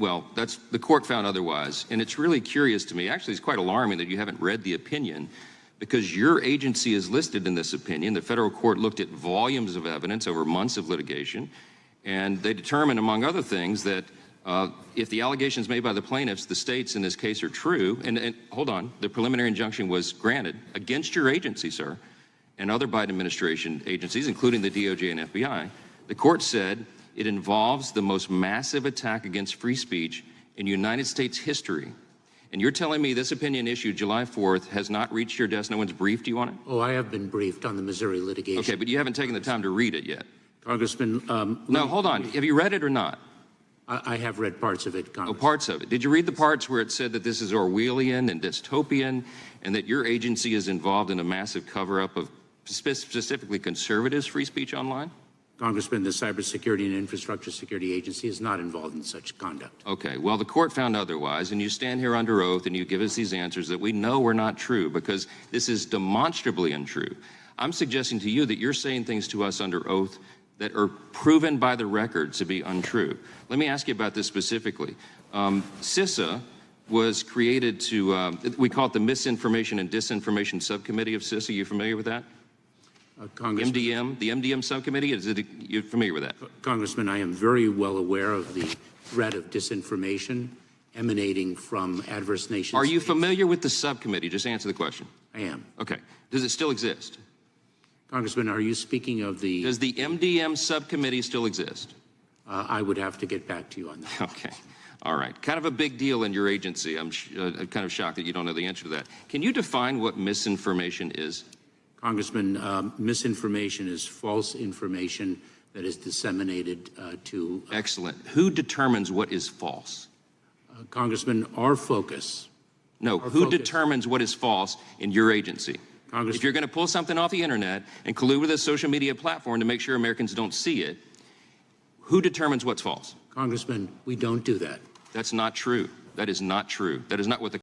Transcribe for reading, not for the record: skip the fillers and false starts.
Well, the court found otherwise, and it's really curious to me. Actually, it's quite alarming that you haven't read the opinion, because your agency is listed in this opinion. The federal court looked at volumes of evidence over months of litigation, and they determined, among other things, that if the allegations made by the plaintiffs, the states in this case, are true, and hold on, the preliminary injunction was granted against your agency, sir, and other Biden administration agencies, including the DOJ and FBI, the court said it involves the most massive attack against free speech in United States history. And you're telling me this opinion issued July 4th has not reached your desk? No one's briefed you on it? Oh, I have been briefed on the Missouri litigation. Okay, but you haven't taken the time to read it yet. Congressman, no, hold on. Have you read it or not? I have read parts of it, Congressman. Oh, parts of it. Did you read the parts where it said that this is Orwellian and dystopian, and that your agency is involved in a massive cover-up of specifically conservatives' free speech online? Congressman, the Cybersecurity and Infrastructure Security Agency is not involved in such conduct. Okay, well, the court found otherwise, and you stand here under oath and you give us these answers that we know are not true, because this is demonstrably untrue. I'm suggesting to you that you're saying things to us under oath that are proven by the record to be untrue. Let me ask you about this specifically. CISA was created to, we call it the Misinformation and Disinformation Subcommittee of CISA. Are you familiar with that? MDM, the MDM subcommittee, you familiar with that? Congressman, I am very well aware of the threat of disinformation emanating from adverse nations. Are you familiar with the subcommittee? Just answer the question. I am. Okay. Does it still exist? Congressman, are you speaking of the... Does the MDM subcommittee still exist? I would have to get back to you on that. Okay. All right. Kind of a big deal in your agency. I'm kind of shocked that you don't know the answer to that. Can you define what misinformation is? Congressman, misinformation is false information that is disseminated to... Excellent. Who determines what is false? Congressman, our focus... No, who determines what is false in your agency? If you're going to pull something off the internet and collude with a social media platform to make sure Americans don't see it, who determines what's false? Congressman, we don't do that. That's not true. That is not true. That is not what the